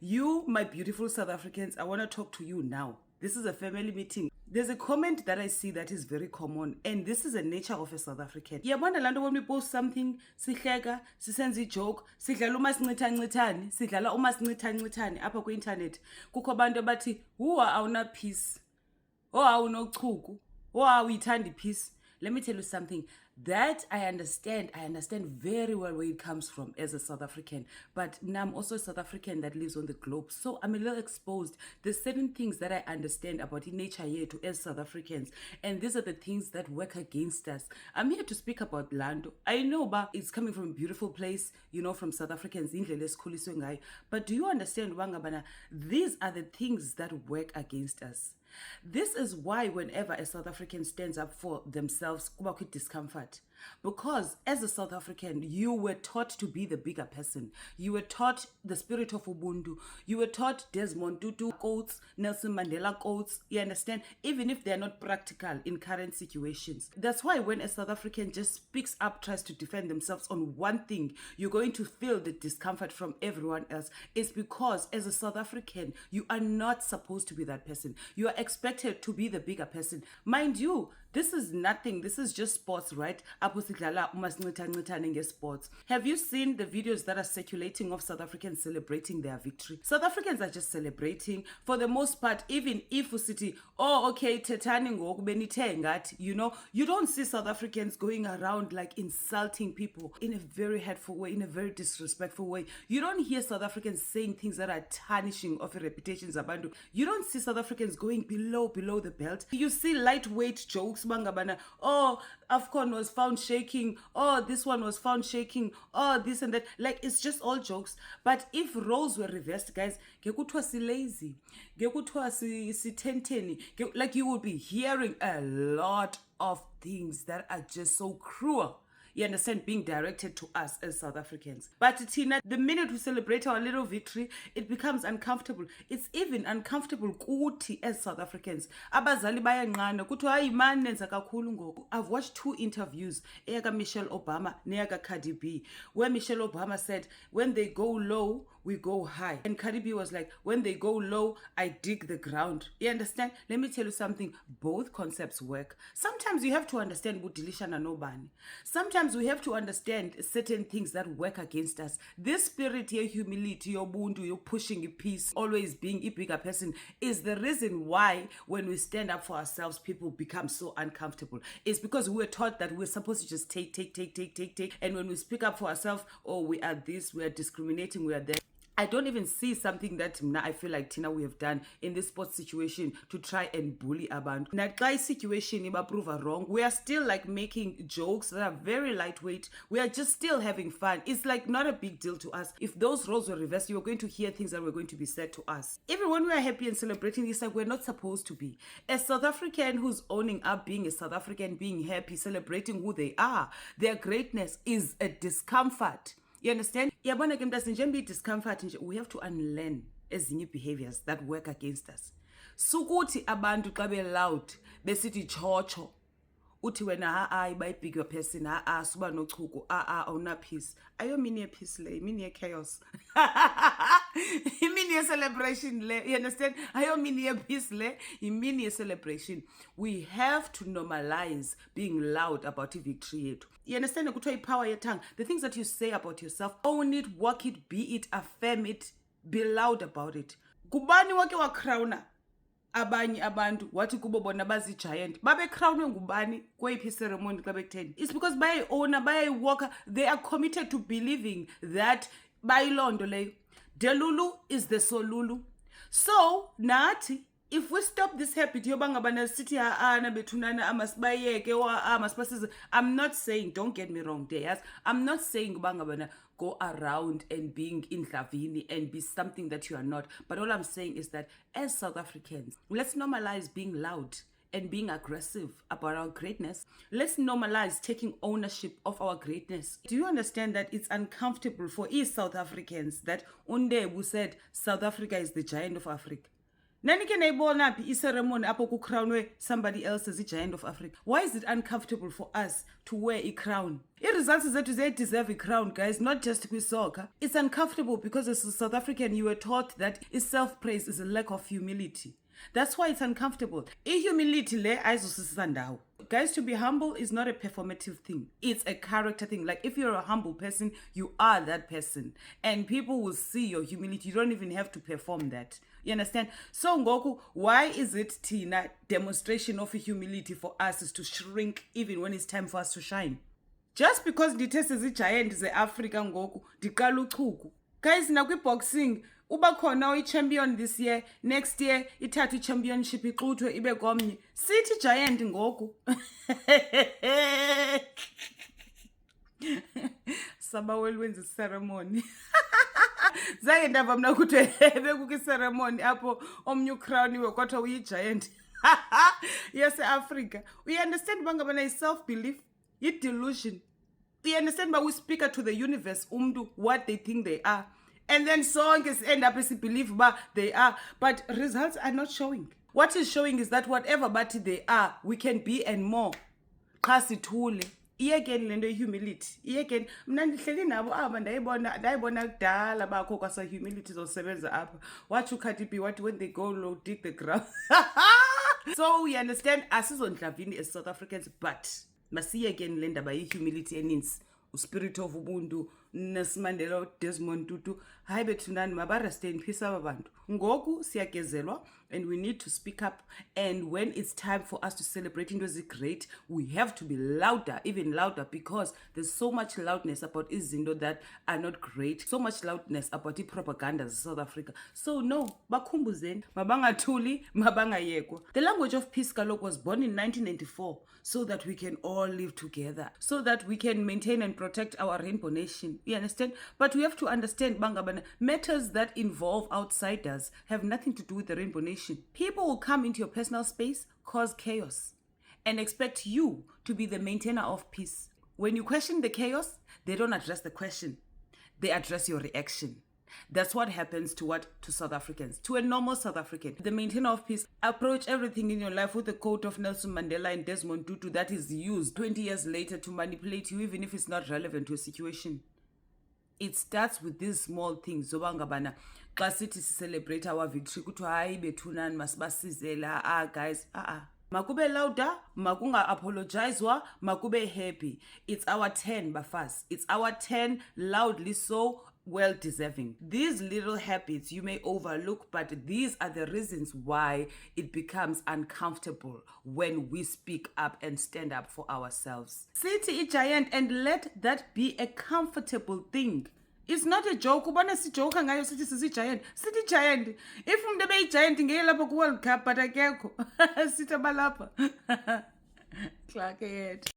You, my beautiful South Africans, I want to talk to you now. This is a family meeting. There's a comment that I see that is very common, and this is a nature of a South African. Yabona lando when we post something, sihleka, sisenza joke, sidlala umasncitha-ncithani, sidlala umasncitha-ncithani apha ku-internet. Kukho abantu abathi, "Huwa awuna peace. Oh, awunochuku. Oh, awuyithandi peace." Let me tell you something. That I understand very well where it comes from as a South African. But now I'm also a South African that lives on the globe. So I'm a little exposed. There's certain things that I understand about in nature here to as South Africans. And these are the things that work against us. I'm here to speak about Lando. I know but it's coming from a beautiful place, from South Africans. But do you understand, Wangabana? These are the things that work against us. This is why whenever a South African stands up for themselves, kuba kwi discomfort. Because as a South African, you were taught to be the bigger person. You were taught the spirit of Ubuntu. You were taught Desmond Tutu quotes, Nelson Mandela quotes. You understand? Even if they're not practical in current situations. That's why when a South African just speaks up, tries to defend themselves on one thing, you're going to feel the discomfort from everyone else. It's because as a South African, you are not supposed to be that person. You are expected to be the bigger person. Mind you, this is nothing. This is just sports, right? Sports. Have you seen the videos that are circulating of South Africans celebrating their victory? South Africans are just celebrating. For the most part, even if we city, tetani ngoku benithe ngathi, you don't see South Africans going around like insulting people in a very hurtful way, in a very disrespectful way. You don't hear South Africans saying things that are tarnishing of reputations abantu. You don't see South Africans going below the belt. You see lightweight jokes, bangabana. Oh, AFCON was found shaking. Oh, this one was found shaking. Oh, this and that. Like, it's just all jokes. But if roles were reversed, guys, ngekuthiwa si lazy, ngekuthiwa si tenteni, like you would be hearing a lot of things that are just so cruel. You understand, being directed to us as South Africans. But Tina, the minute we celebrate our little victory, it becomes uncomfortable. It's even uncomfortable kuthi as South Africans. Abazali bayanqanda kuthi hayi man nenza kakhulu ngoku. I've watched 2 interviews, eyaka Michelle Obama neyaka Cardi B, where Michelle Obama said, when they go low, we go high. And Cardi B was like, when they go low, I dig the ground. You understand? Let me tell you something. Both concepts work. Sometimes you have to understand Budilisha na nobani. Sometimes we have to understand certain things that work against us. This spirit, your humility, your bundu, your pushing peace, always being a bigger person, is the reason why when we stand up for ourselves, people become so uncomfortable. It's because we're taught that we're supposed to just take. And when we speak up for ourselves, we are this, we are discriminating, we are that. I don't even see something that I feel like Tina we have done in this sports situation to try and bully abantu. Naxa situation prove wrong, we are still like making jokes that are very lightweight. We are just still having fun. It's like not a big deal to us. If those roles were reversed, you are going to hear things that were going to be said to us. Even when we are happy and celebrating, it's like we're not supposed to be. A South African who's owning up being a South African, being happy, celebrating who they are, their greatness is a discomfort. You understand? Yabona ke mntase njengoba discomfort nje, we have to unlearn ezinye behaviors that work against us. Sukuthi abantu xa be loud besithi chocho uthi wena bayi bigger person suba nochuku awuna peace. Ayo mini peace le, mini chaos. Mini celebration le, you understand? Ayo mini peace le, mini celebration. We have to normalize being loud about victory yethu. You understand? Kuthiwa power your tongue. The things that you say about yourself, own it, work it, be it, affirm it, be loud about it. Kubani wake wa crowner abanye abantu wathi kubo bona bazi giant babe crownwe ngubani kweyiphi ceremony xa bekutheni? It's because bayayiowna, bayayiwalker. They are committed to believing that bayilondo leyo. Delulu is the solulu. So nathi, if we stop this habit yobangabana sithi na bethunana amasibayeke amasipasize, I'm not saying, don't get me wrong there, yes, I'm not saying bangabana go around and being in Lavini and be something that you are not. But all I'm saying is that as South Africans, let's normalize being loud and being aggressive about our greatness. Let's normalize taking ownership of our greatness. Do you understand that it's uncomfortable for South Africans that Undebu said South Africa is the giant of Africa? Nanike nayibona phi iceremony apho kucrownwe somebody else as i-giant of Africa? Why is it uncomfortable for us to wear a crown? I-results zethu ziyayi-deserve a-crown, guys, not just kwi-soccer. It's uncomfortable because as a South African, you were taught that self-praise is a lack of humility. That's why it's uncomfortable. I-humility le ayizosisisa ndawo. Guys, to be humble is not a performative thing. It's a character thing. Like, if you're a humble person, you are that person. And people will see your humility. You don't even have to perform that. You understand? So, Ngoku, why is it, Tina, demonstration of humility for us is to shrink even when it's time for us to shine? Just because ndithe sizi-giant ze-Africa ngoku, ndiqala uchuku. Guys, nakwi-boxing, uba khona uyi-champion this year, next year ithatha i-championship ixuthwe ibe komnye. Sithi giant ngoku. Sabaweli wenza i-ceremony. Zange ndava mna ukuthi bekukho i-ceremony apho omnye ucrowniwe kodwa uyi-giant. Yase-Africa. We understand bangabana yi-self-belief, yi-delusion. We understand but we speak to the universe, what they think they are. And then songs end up as a belief but they are. But results are not showing. What is showing is that whatever but they are, we can be and more. Qasithule. Iyekeni lento humility. Iyekeni mna ndihleli nabo aba ndayibona kudala bakho kwasa humility zosebenza apha. Wathi uKhati B wathi when they go low dig the ground. So we understand asizondlavini as South Africans, but masiyekeni le ndaba yi-humility eninzi. Spirit of Ubuntu, Nelson Mandela, Desmond Tutu, hayi bethunani mabareste in peace aba bantu. Ngoku siyagezelwa, and we need to speak up. And when it's time for us to celebrate into the great, we have to be louder, even louder, because there's so much loudness about izinto that are not great, so much loudness about the propaganda of South Africa. So no, bakhumbuzeni, mabangathuli, mabangayekwa. The language of peace kaloku was born in 1994, so that we can all live together, so that we can maintain and protect our rainbow nation. You understand? But we have to understand, bangabana, matters that involve outsiders have nothing to do with the rainbow nation. People will come into your personal space, cause chaos, and expect you to be the maintainer of peace. When you question the chaos, they don't address the question. They address your reaction. That's what happens to South Africans, to a normal South African. The maintainer of peace approach everything in your life with the quote of Nelson Mandela and Desmond Tutu that is used 20 years later to manipulate you, even if it's not relevant to a situation. It starts with these small things. Zobangabana, xa sithi celebrate our victory, kuthiwa hayi bethunani masibasizela, guys, makube louder, makunga apologizwa, makube happy. It's our turn, Bafas. It's our turn, loudly so, well deserving. These little habits you may overlook, but these are the reasons why it becomes uncomfortable when we speak up and stand up for ourselves. Sithi giant, and let that be a comfortable thing. It's not a joke. Ubona si joke ngayo sithi sisi-giant. Sithi-giant. If umuntu ebe-giant ngeke lapha ku-World Cup, but akekho. Sithi abalapha. Clark yethu.